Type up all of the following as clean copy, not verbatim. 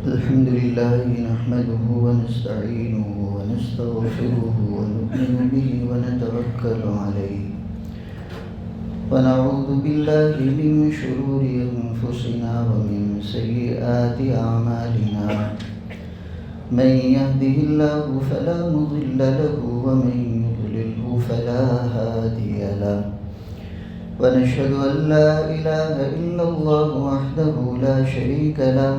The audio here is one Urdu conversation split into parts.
الحمد لله نحمده ونستعينه ونستغفره ونؤمن به ونتوكل عليه ونعوذ بالله من شرور أنفسنا ومن سيئات أعمالنا من يهده الله فلا مضل له ومن يضلله فلا هادي له ونشهد أن لا إله إلا الله وحده لا شريك له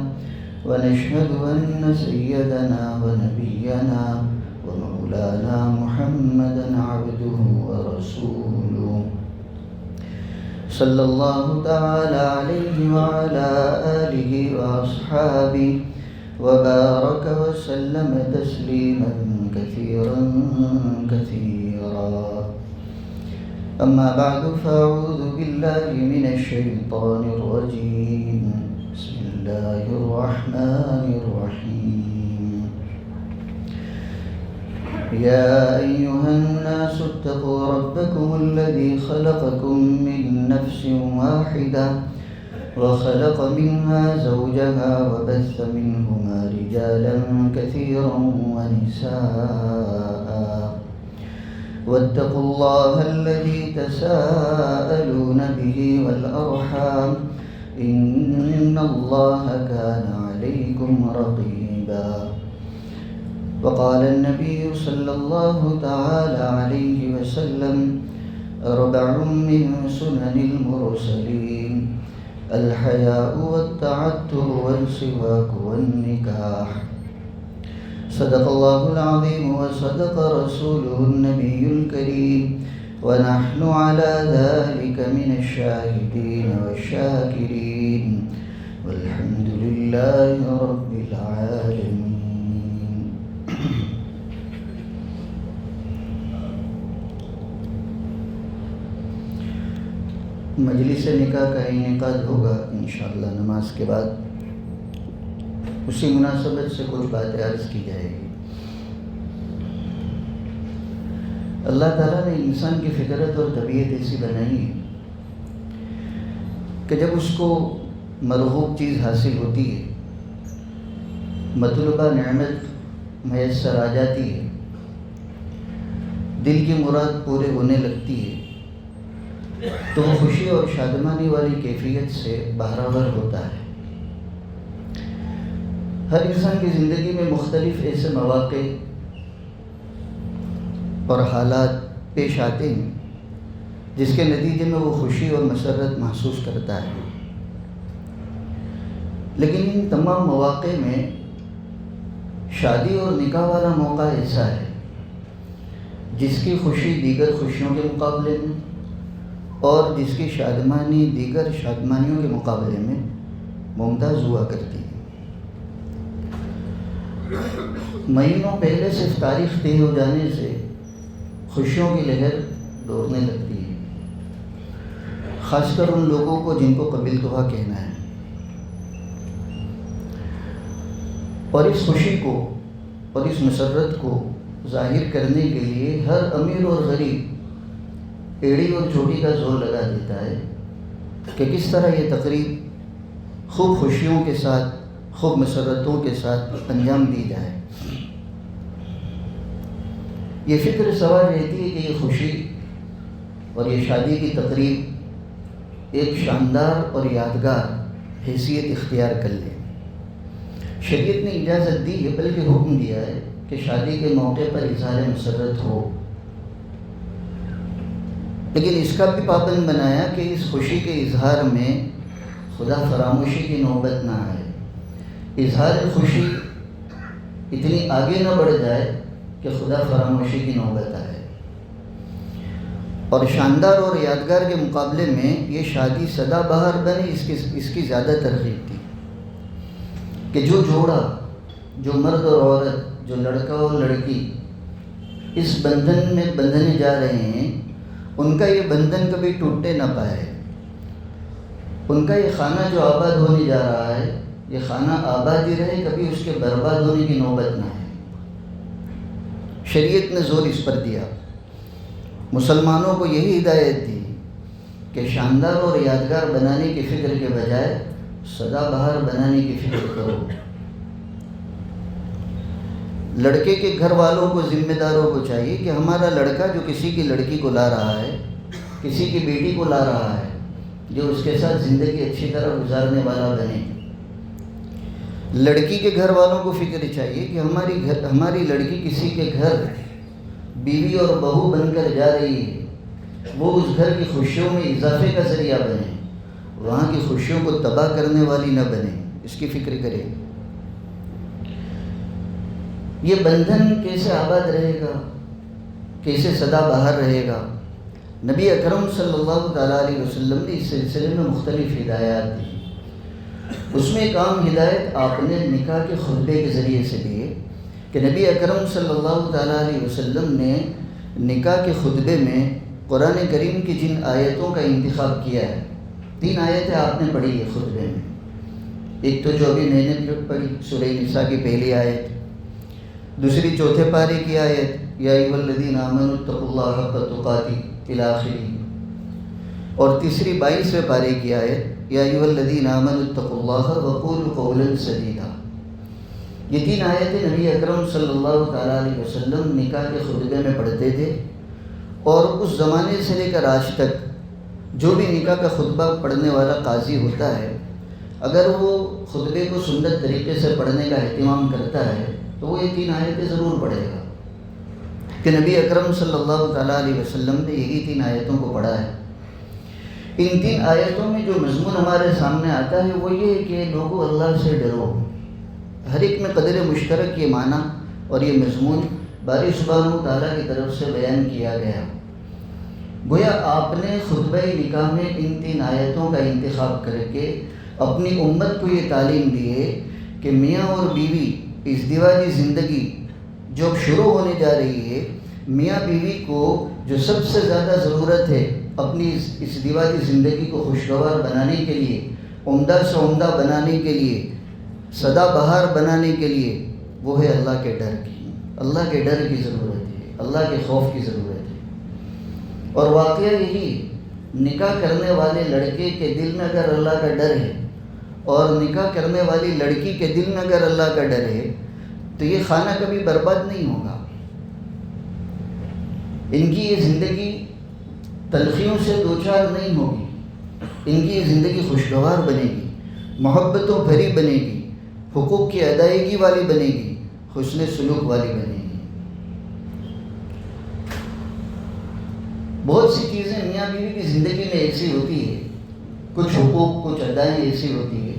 ونشهد أن سيدنا ونبينا ومولانا محمدا عبده ورسوله صلى الله تعالى عليه وعلى آله وأصحابه وبارك وسلم تسليما كثيرا كثيرا. أما بعد فأعوذ بالله من الشيطان الرجيم. بسم الله الرحمن الرحيم. يا أيها الناس اتقوا ربكم الذي خلقكم من نفس واحدة وخلق منها زوجها وبث منهما رجالا كثيرا ونساء واتقوا الله الذي تساءلون به والأرحام إن الله كان عليكم رقيبا. وقال النبي صلى الله تعالى عليه وسلم: أربع من سنن المرسلين: الحياء والتعتر والسواك والنكاح. صدق الله العظيم وصدق رسوله النبي الكريم ونحن على ذلك من الشاهدين والشاكرين والحمد لله رب العالمين. مجلس نکاح کا انعقاد ہوگا انشاءاللہ نماز کے بعد. اسی مناسبت سے کچھ باتیں عرض کی جائے گی. اللہ تعالیٰ نے انسان کی فطرت اور طبیعت ایسی بنائی ہے کہ جب اس کو مرغوب چیز حاصل ہوتی ہے، مطلوبہ نعمت میسر آ جاتی ہے، دل کی مراد پورے ہونے لگتی ہے، تو وہ خوشی اور شادمانی والی کیفیت سے بہرہ ہوتا ہے. ہر انسان کی زندگی میں مختلف ایسے مواقع اور حالات پیش آتے ہیں جس کے نتیجے میں وہ خوشی اور مسرت محسوس کرتا ہے. لیکن ان تمام مواقع میں شادی اور نکاح والا موقع ایسا ہے جس کی خوشی دیگر خوشیوں کے مقابلے میں اور جس کی شادمانی دیگر شادمانیوں کے مقابلے میں ممتاز ہوا کرتی ہے. مہینوں پہلے صرف تاریخ طے ہو جانے سے خوشیوں کی لہر دوڑنے لگتی ہے، خاص کر ان لوگوں کو جن کو قبیلتہا کہنا ہے. اور اس خوشی کو اور اس مسرت کو ظاہر کرنے کے لیے ہر امیر اور غریب ایڑی اور چوٹی کا زور لگا دیتا ہے کہ کس طرح یہ تقریب خوب خوشیوں کے ساتھ خوب مسرتوں کے ساتھ انجام دی جائے. یہ فکر سوال رہتی ہے کہ یہ خوشی اور یہ شادی کی تقریب ایک شاندار اور یادگار حیثیت اختیار کر لے. شریعت نے اجازت دی ہے، بلکہ حکم دیا ہے کہ شادی کے موقع پر اظہار مسرت ہو، لیکن اس کا بھی پابند بنایا کہ اس خوشی کے اظہار میں خدا فراموشی کی نوبت نہ آئے، اظہار خوشی اتنی آگے نہ بڑھ جائے کہ خدا فراموشی کی نوبت آئے. اور شاندار اور یادگار کے مقابلے میں یہ شادی سدا بہار بنے، اس کی زیادہ ترغیب تھی کہ جو جوڑا، جو مرد اور عورت، جو لڑکا اور لڑکی اس بندھن میں بندھنے جا رہے ہیں، ان کا یہ بندھن کبھی ٹوٹے نہ پائے. ان کا یہ خانہ جو آباد ہونے جا رہا ہے، یہ خانہ آباد ہی رہے، کبھی اس کے برباد ہونے کی نوبت نہ ہے. شریعت نے زور اس پر دیا. مسلمانوں کو یہی ہدایت دی کہ شاندار اور یادگار بنانے کی فکر کے بجائے سدا بہار بنانے کی فکر کرو. لڑکے کے گھر والوں کو، ذمہ داروں کو چاہیے کہ ہمارا لڑکا جو کسی کی لڑکی کو لا رہا ہے، کسی کی بیٹی کو لا رہا ہے، جو اس کے ساتھ زندگی اچھی طرح گزارنے والا بنے۔ لڑکی کے گھر والوں کو فکر چاہیے کہ ہماری لڑکی کسی کے گھر بیوی اور بہو بن کر جا رہی ہے، وہ اس گھر کی خوشیوں میں اضافے کا ذریعہ بنے، وہاں کی خوشیوں کو تباہ کرنے والی نہ بنے، اس کی فکر کرے۔ یہ بندھن کیسے آباد رہے گا، کیسے سدا بہار رہے گا؟ نبی اکرم صلی اللہ تعالیٰ علیہ وسلم نے اس سلسلے میں مختلف ہدایات دی۔ اس میں ایک عام ہدایت آپ نے نکاح کے خطبے کے ذریعے سے دی کہ نبی اکرم صلی اللہ تعالیٰ علیہ وسلم نے نکاح کے خطبے میں قرآن کریم کی جن آیتوں کا انتخاب کیا ہے، 3 آیتیں آپ نے پڑھی ہے خطبے میں۔ ایک تو جو ابھی میں نے پڑھی سورہ نساء کی پہلی آیت، دوسری 4 پارے کی آیت یا ایھا الذین آمنوا اتقوا اللہ حق تقاتہ الی آخرہ، اور تیسری 22ویں پارے کی آیت یا ایھا الذین آمنوا اتقوا اللہ وقولوا قولا سدیدا۔ یہ 3 آیتیں نبی اکرم صلی اللہ تعالیٰ علیہ وسلم نکاح کے خطبے میں پڑھتے تھے، اور اس زمانے سے لے کر آج تک جو بھی نکاح کا خطبہ پڑھنے والا قاضی ہوتا ہے، اگر وہ خطبے کو سنت طریقے سے پڑھنے کا اہتمام کرتا ہے تو وہ یہ 3 آیتیں ضرور پڑھے گا کہ نبی اکرم صلی اللہ تعالیٰ علیہ وسلم نے یہی 3 آیتوں کو پڑھا ہے۔ ان 3 آیتوں میں جو مضمون ہمارے سامنے آتا ہے وہ یہ ہے کہ لوگوں اللہ سے ڈرو۔ ہر ایک میں قدر مشترک یہ معنی اور یہ مضمون باری سبحانہ تعالیٰ کی طرف سے بیان کیا گیا۔ گویا آپ نے خطبہ نکاح میں ان 3 آیتوں کا انتخاب کر کے اپنی امت کو یہ تعلیم دی ہے کہ میاں اور بیوی ازدواجی زندگی جو شروع ہونے جا رہی ہے، میاں بیوی کو جو سب سے زیادہ ضرورت ہے اپنی ازدواجی زندگی کو خوشگوار بنانے کے لیے، عمدہ سے عمدہ بنانے کے لیے، سدا بہار بنانے کے لیے، وہ ہے اللہ کے ڈر کی۔ اللہ کے ڈر کی ضرورت ہے، اللہ کے خوف کی ضرورت ہے۔ اور واقعہ یہی، نکاح کرنے والے لڑکے کے دل میں اگر اللہ کا ڈر ہے اور نکاح کرنے والی لڑکی کے دل میں اگر اللہ کا ڈر ہے تو یہ خانہ کبھی برباد نہیں ہوگا۔ ان کی یہ زندگی تلخیوں سے دوچار نہیں ہوگی، ان کی یہ زندگی خوشگوار بنے گی، محبتوں بھری بنے گی، حقوق کی ادائیگی والی بنے گی، حسن سلوک والی بنے گی۔ بہت سی چیزیں میاں بیوی کی زندگی میں ایسی ہوتی ہے، کچھ حقوق، کچھ ادائیں ایسی ہوتی ہے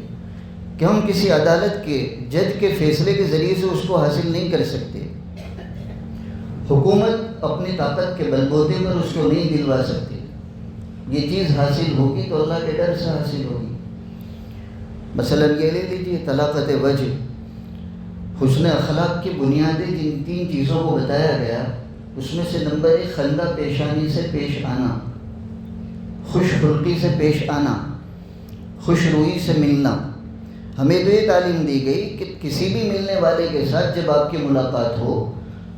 کہ ہم کسی عدالت کے جج کے فیصلے کے ذریعے سے اس کو حاصل نہیں کر سکتے۔ حکومت اپنی طاقت کے بل بوتے پر اس کو نہیں دلوا سکتی۔ یہ چیز حاصل ہوگی تو اللہ کے ڈر سے حاصل ہوگی۔ مثلا یہ لے لیجیے طلاقت وجہ، حسن اخلاق کی بنیادیں جن 3 چیزوں کو بتایا گیا، اس میں سے نمبر 1 خندہ پیشانی سے پیش آنا، خوش خلقی سے پیش آنا، خوش روئی سے ملنا۔ ہمیں تو یہ تعلیم دی گئی کہ کسی بھی ملنے والے کے ساتھ جب آپ کی ملاقات ہو،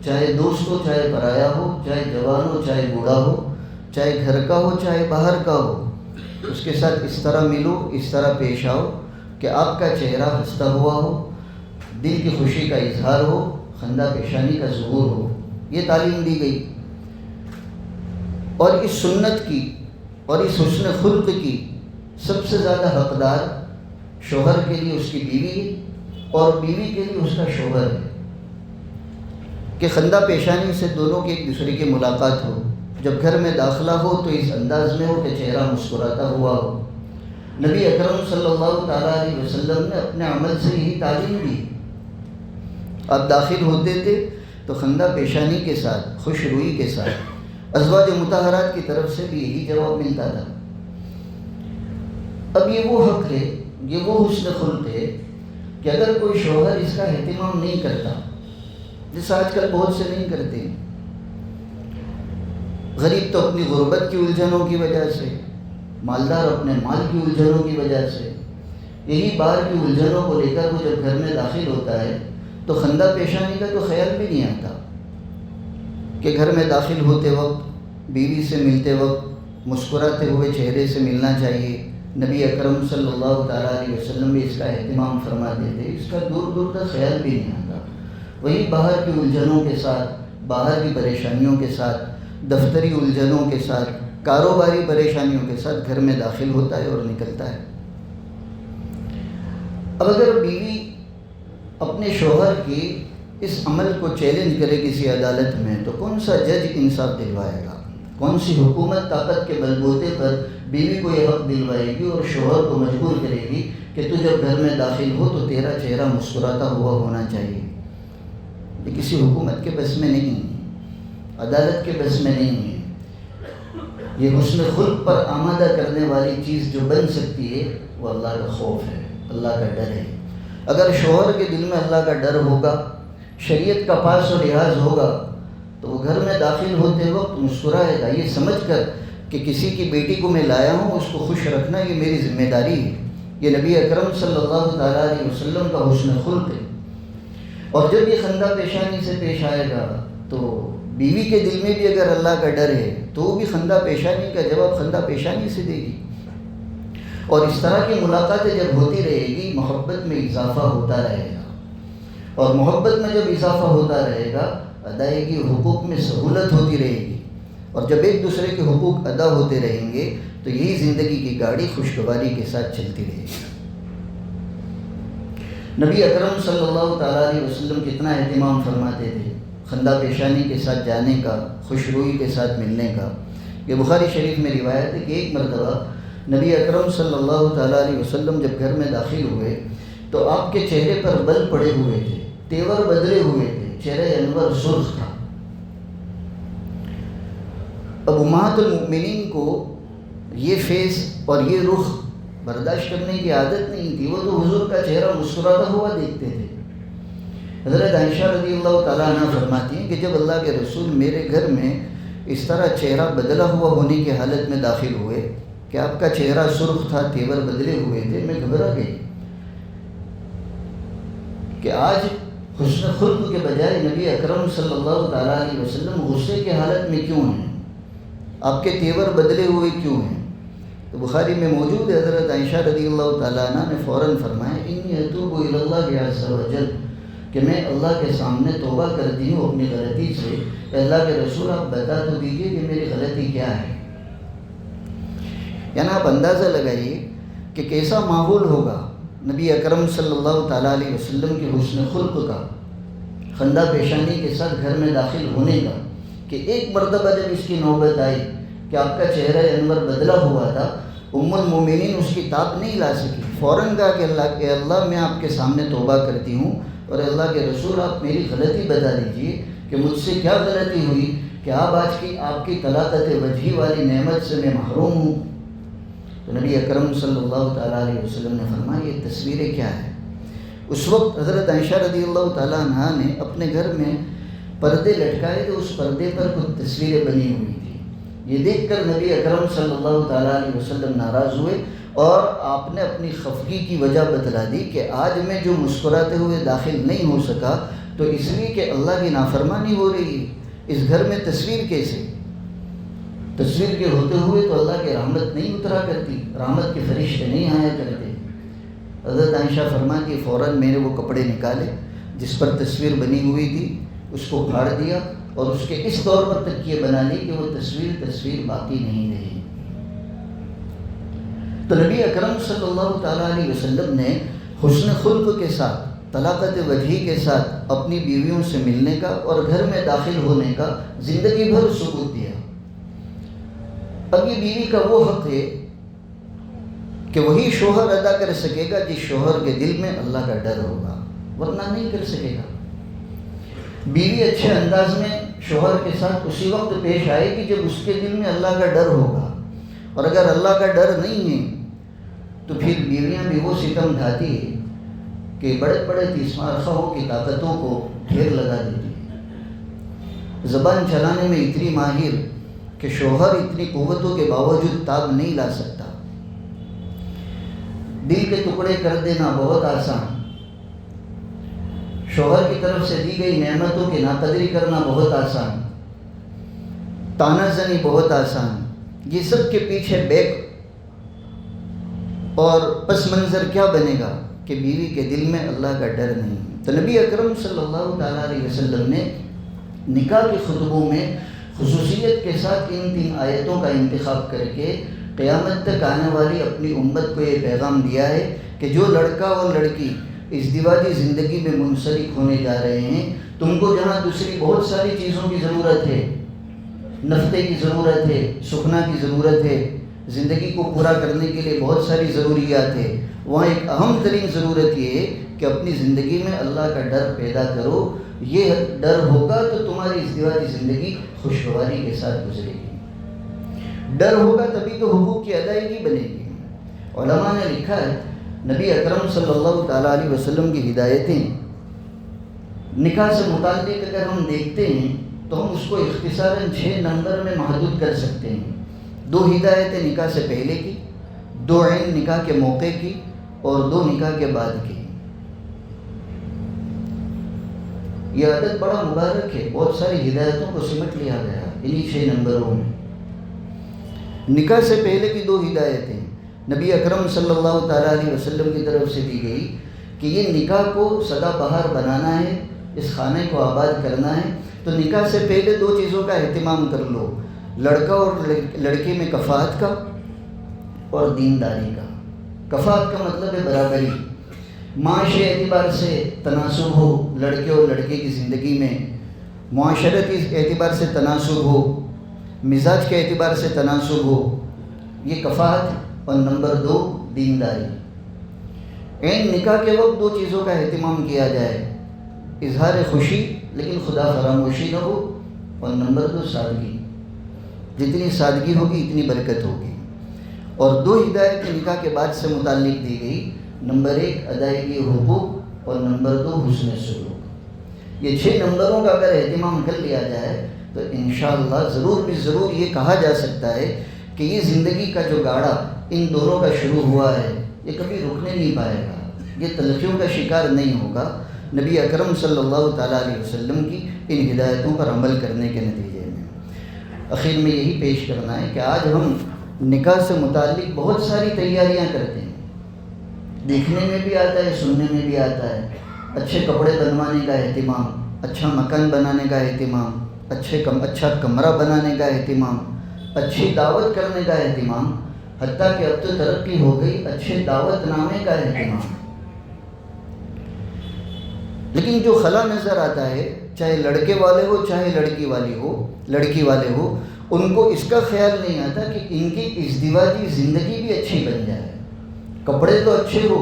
چاہے دوست ہو چاہے پرایا ہو، چاہے جوان ہو چاہے بوڑھا ہو، چاہے گھر کا ہو چاہے باہر کا ہو، اس کے ساتھ اس طرح ملو، اس طرح پیش آؤ کہ آپ کا چہرہ ہنستا ہوا ہو، دل کی خوشی کا اظہار ہو، خندہ پیشانی کا ظہور ہو۔ یہ تعلیم دی گئی۔ اور اس سنت کی اور اس حسن خلق کی سب سے زیادہ حقدار شوہر کے لیے اس کی بیوی ہے، اور بیوی کے لیے اس کا شوہر ہے کہ خندہ پیشانی سے دونوں کی ایک دوسرے کی ملاقات ہو، جب گھر میں داخلہ ہو تو اس انداز میں ہو کہ چہرہ مسکراتا ہوا ہو۔ نبی اکرم صلی اللہ تعالیٰ علیہ وسلم نے اپنے عمل سے یہی تعلیم دی۔ آپ داخل ہوتے تھے تو خندہ پیشانی کے ساتھ، خوش روئی کے ساتھ، ازواج مطہرات کی طرف سے بھی یہی جواب ملتا تھا۔ اب یہ وہ حق ہے، یہ وہ حسن خلق ہے کہ اگر کوئی شوہر اس کا اہتمام نہیں کرتا، جیسا آج کل بہت سے نہیں کرتے، غریب تو اپنی غربت کی الجھنوں کی وجہ سے، مالدار اپنے مال کی الجھنوں کی وجہ سے، یہی بار کی الجھنوں کو لے کر وہ جب گھر میں داخل ہوتا ہے تو خندہ پیشانی کا تو خیال بھی نہیں آتا کہ گھر میں داخل ہوتے وقت، بیوی سے ملتے وقت مسکراتے ہوئے چہرے سے ملنا چاہیے۔ نبی اکرم صلی اللہ تعالیٰ علیہ وسلم بھی اس کا اہتمام فرماتے تھے، اس کا دور دور تک خیال بھی نہیں آتا۔ وہی باہر کی الجھنوں کے ساتھ، باہر کی پریشانیوں کے ساتھ، دفتری الجھنوں کے ساتھ، کاروباری پریشانیوں کے ساتھ گھر میں داخل ہوتا ہے اور نکلتا ہے۔ اب اگر بیوی اپنے شوہر کی اس عمل کو چیلنج کرے کسی عدالت میں، تو کون سا جج انصاف دلوائے گا؟ کون سی حکومت طاقت کے بل بوتے پر بیوی کو یہ حق دلوائے گی اور شوہر کو مجبور کرے گی کہ تو جب گھر میں داخل ہو تو تیرا چہرہ مسکراتا ہوا ہونا چاہیے؟ یہ کسی حکومت کے بس میں نہیں ہے، عدالت کے بس میں نہیں ہے۔ یہ حسن خلق پر آمادہ کرنے والی چیز جو بن سکتی ہے وہ اللہ کا خوف ہے، اللہ کا ڈر ہے۔ اگر شوہر کے دل میں اللہ کا ڈر ہوگا، شریعت کا پاس و لحاظ ہوگا، تو وہ گھر میں داخل ہوتے وقت مسکرائے گا، یہ سمجھ کر کہ کسی کی بیٹی کو میں لایا ہوں، اس کو خوش رکھنا یہ میری ذمہ داری ہے۔ یہ نبی اکرم صلی اللہ تعالیٰ علیہ وسلم کا حسن خلق ہے۔ اور جب یہ خندہ پیشانی سے پیش آئے گا تو بیوی کے دل میں بھی اگر اللہ کا ڈر ہے تو وہ بھی خندہ پیشانی کا جواب خندہ پیشانی سے دے گی۔ اور اس طرح کی ملاقاتیں جب ہوتی رہے گی، محبت میں اضافہ ہوتا رہے گا، اور محبت میں جب اضافہ ہوتا رہے گا، ادائیگی حقوق میں سہولت ہوتی رہے گی، اور جب ایک دوسرے کے حقوق ادا ہوتے رہیں گے تو یہی زندگی کی گاڑی خوشگواری کے ساتھ چلتی رہے گی۔ نبی اکرم صلی اللہ تعالیٰ علیہ وسلم کتنا اہتمام فرماتے تھے خندہ پیشانی کے ساتھ جانے کا، خوش روئی کے ساتھ ملنے کا۔ یہ بخاری شریف میں روایت ہے کہ ایک مرتبہ نبی اکرم صلی اللہ تعالیٰ علیہ وسلم جب گھر میں داخل ہوئے تو آپ کے چہرے پر بل پڑے ہوئے تھے، تیور بدلے ہوئے تھے، چہرہ انور سرخ تھا۔ اب امہات المؤمنین کو یہ فیس اور یہ رخ برداشت کرنے کی عادت نہیں تھی، وہ تو حضور کا چہرہ مسکراتا ہوا دیکھتے تھے۔ حضرت عائشہ رضی اللہ تعالیٰ عنہ فرماتی ہیں کہ جب اللہ کے رسول میرے گھر میں اس طرح چہرہ بدلا ہوا ہونے کی حالت میں داخل ہوئے کہ آپ کا چہرہ سرخ تھا، تیور بدلے ہوئے تھے، میں گھبرا گئی کہ آج حسن خلق کے بجائے نبی اکرم صلی اللہ تعالیٰ علیہ وسلم غصے کی حالت میں کیوں ہیں، آپ کے تیور بدلے ہوئے کیوں ہیں؟ تو بخاری میں موجود ہے، حضرت عائشہ رضی اللہ تعالیٰ عنہ نے فوراً فرمایا انی اتوب الی اللہ عز وجل، کہ میں اللہ کے سامنے توبہ کرتی ہوں اپنی غلطی سے۔ اللہ کے رسول آپ بتا تو دیجیے کہ میری غلطی کیا ہے۔ یعنی آپ اندازہ لگائیے کہ کیسا ماحول ہوگا نبی اکرم صلی اللہ تعالیٰ علیہ وسلم کے حسن خلق کا، خندہ پیشانی کے ساتھ گھر میں داخل ہونے کا، کہ ایک مرتبہ جب اس کی نوبت آئی کہ آپ کا چہرہ انور بدلا ہوا تھا، ام المومنین اس کی تاب نہیں لا سکی، فوراً کہا کہ اللہ میں آپ کے سامنے توبہ کرتی ہوں، اور اللہ کے رسول آپ میری غلطی بتا دیجیے کہ مجھ سے کیا غلطی ہوئی کہ آپ کی طلاقت وجہی والی نعمت سے میں محروم ہوں۔ تو نبی اکرم صلی اللہ تعالیٰ علیہ وسلم نے فرمایا یہ تصویریں کیا ہیں؟ اس وقت حضرت عائشہ رضی اللہ تعالیٰ عنہ نے اپنے گھر میں پردے لٹکائے تو اس پردے پر کچھ تصویریں بنی ہوئی تھیں۔ یہ دیکھ کر نبی اکرم صلی اللہ تعالیٰ علیہ وسلم ناراض ہوئے اور آپ نے اپنی خفگی کی وجہ بتلا دی کہ آج میں جو مسکراتے ہوئے داخل نہیں ہو سکا تو اس لیے کہ اللہ کی نافرمانی ہو رہی ہے، اس گھر میں تصویر کیسے؟ تصویر کے ہوتے ہوئے تو اللہ کی رحمت نہیں اترا کرتی، رحمت کے فرشتے نہیں آیا کرتے۔ حضرت عائشہ فرماتی فوراً میں نے وہ کپڑے نکالے جس پر تصویر بنی ہوئی تھی، اس کو پھاڑ دیا اور اس کے اس طور پر تکیے بنا لی کہ وہ تصویر باقی نہیں رہی۔ تو نبی اکرم صلی اللہ تعالیٰ علیہ وسلم نے حسن خلق کے ساتھ، طلاقت وجہی کے ساتھ اپنی بیویوں سے ملنے کا اور گھر میں داخل ہونے کا زندگی بھر ثبوت دیا۔ اب یہ بیوی کا وہ حق ہے کہ وہی شوہر ادا کر سکے گا جس شوہر کے دل میں اللہ کا ڈر ہوگا، ورنہ نہیں کر سکے گا۔ بیوی اچھے انداز میں شوہر کے ساتھ اسی وقت پیش آئے گی جب اس کے دل میں اللہ کا ڈر ہوگا، اور اگر اللہ کا ڈر نہیں ہے تو پھر بیویاں بھی وہ ستم ڈھاتی ہے کہ بڑے بڑے تیسمار خواہوں کی طاقتوں کو ڈھیر لگا دیتی ہے، زبان چلانے میں اتنی ماہر کہ شوہر اتنی قوتوں کے باوجود تاب نہیں لا سکتا، دل کے ٹکڑے کر دینا بہت آسان، شوہر کی طرف سے دی گئی نعمتوں کی ناقدری کرنا بہت آسان، تانا زنی بہت آسان، یہ سب کے پیچھے بیک اور پس منظر کیا بنے گا کہ بیوی کے دل میں اللہ کا ڈر نہیں. تو نبی اکرم صلی اللہ تعالیٰ علیہ وسلم نے نکاح کے خطبوں میں خصوصیت کے ساتھ ان 3 آیتوں کا انتخاب کر کے قیامت تک آنے والی اپنی امت کو یہ پیغام دیا ہے کہ جو لڑکا اور لڑکی ازدواجی زندگی میں منسلک ہونے جا رہے ہیں، تم کو جہاں دوسری بہت ساری چیزوں کی ضرورت ہے، نفتے کی ضرورت ہے، سکھنا کی ضرورت ہے، زندگی کو پورا کرنے کے لیے بہت ساری ضروریات ہے، وہاں ایک اہم ترین ضرورت یہ ہے کہ اپنی زندگی میں اللہ کا ڈر پیدا کرو. یہ ڈر ہوگا تو تمہاری ازدواجی زندگی خوشگواری کے ساتھ گزرے گی. ڈر ہوگا تبھی تو حقوق کی ادائیگی بنے گی. علماء نے لکھا ہے نبی اکرم صلی اللہ تعالیٰ علیہ وسلم کی ہدایتیں نکاح سے متعلق اگر ہم دیکھتے ہیں تو ہم اس کو اختصاراً 6 نمبر میں محدود کر سکتے ہیں. 2 ہدایتیں نکاح سے پہلے کی، 2 عین نکاح کے موقع کی، اور 2 نکاح کے بعد کی. یہ عدد بڑا مبارک ہے، بہت ساری ہدایتوں کو سمٹ لیا گیا انہی 6 نمبروں میں. نکاح سے پہلے کی 2 ہدایتیں نبی اکرم صلی اللہ تعالیٰ علیہ وسلم کی طرف سے دی گئی کہ یہ نکاح کو سدا بہار بنانا ہے، اس خانے کو آباد کرنا ہے. تو نکاح سے پہلے 2 چیزوں کا اہتمام کر لو، لڑکا اور لڑکی میں کفاءت کا اور دینداری کا. کفاءت کا مطلب ہے برابری، معاشی اعتبار سے تناسب ہو لڑکے اور لڑکے کی زندگی میں، معاشرتی اعتبار سے تناسب ہو، مزاج کے اعتبار سے تناسب ہو، یہ کفاءت. اور نمبر 2 دینداری. عین نکاح کے وقت 2 چیزوں کا اہتمام کیا جائے، اظہار خوشی لیکن خدا فراموشی نہ ہو، اور نمبر 2 سادگی. جتنی سادگی ہوگی اتنی برکت ہوگی. اور 2 ہدایتیں نکاح کے بعد سے متعلق دی گئی، نمبر 1 ادائیگی حقوق اور نمبر 2 حسن سلوک. یہ 6 نمبروں کا اگر اہتمام کر لیا جائے تو انشاءاللہ ضرور بھی ضرور یہ کہا جا سکتا ہے کہ یہ زندگی کا جو گاڑا ان دونوں کا شروع ہوا ہے یہ کبھی رکنے نہیں پائے گا، یہ تلخیوں کا شکار نہیں ہوگا. نبی اکرم صلی اللہ تعالیٰ علیہ وسلم کی ان ہدایتوں پر عمل کرنے کے نتیجے میں. آخر میں یہی پیش کرنا ہے کہ آج ہم نکاح سے متعلق بہت ساری تیاریاں کرتے ہیں، دیکھنے میں بھی آتا ہے، سننے میں بھی آتا ہے. اچھے کپڑے بنوانے کا اہتمام، اچھا مکان بنانے کا اہتمام، اچھا کمرہ بنانے کا اہتمام، اچھی دعوت کرنے کا اہتمام، حتیٰ کہ اب تو ترقی ہو گئی اچھے دعوت نامے کا اہتمام. لیکن جو خلا نظر آتا ہے، چاہے لڑکے والے ہو چاہے لڑکی والے ہو، ان کو اس کا خیال نہیں آتا کہ ان کی ازدواجی زندگی بھی اچھی بن جائے. کپڑے تو اچھے ہو،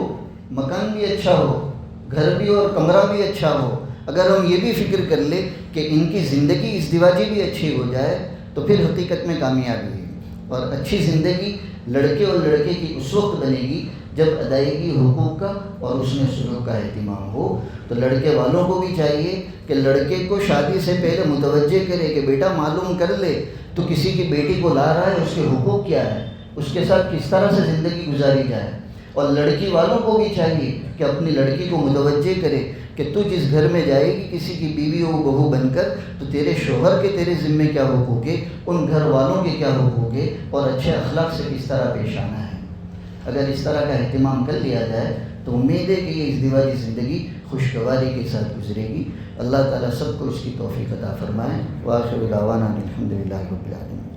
مکان بھی اچھا ہو، گھر بھی اور کمرہ بھی اچھا ہو. اگر ہم یہ بھی فکر کر لیں کہ ان کی زندگی ازدواجی بھی اچھی ہو جائے تو پھر حقیقت میں کامیابی ہے. اور اچھی زندگی لڑکے اور لڑکے کی اس وقت بنے گی جب ادائیگی حقوق کا اور حسن سلوک کا اہتمام ہو. تو لڑکے والوں کو بھی چاہیے کہ لڑکے کو شادی سے پہلے متوجہ کرے کہ بیٹا معلوم کر لے تو کسی کی بیٹی کو لا رہا ہے، اس کے حقوق کیا ہے، اس کے ساتھ کس طرح سے زندگی گزاری جائے. اور لڑکی والوں کو بھی چاہیے کہ اپنی لڑکی کو متوجہ کرے کہ تو جس گھر میں جائے گی کسی کی بیوی و بہو بن کر، تو تیرے شوہر کے تیرے ذمے کیا حقوق ہے، ان گھر والوں کے کیا حقوق ہے، اور اچھے اخلاق سے کس طرح پیش آنا ہے. اگر اس طرح کا اہتمام کر لیا جائے تو امید ہے کہ یہ ازدواجی زندگی خوشگواری کے ساتھ گزرے گی. اللہ تعالیٰ سب کو اس کی توفیق عطا فرمائے. وآخر دعوانا الحمدللہ رب العالمین.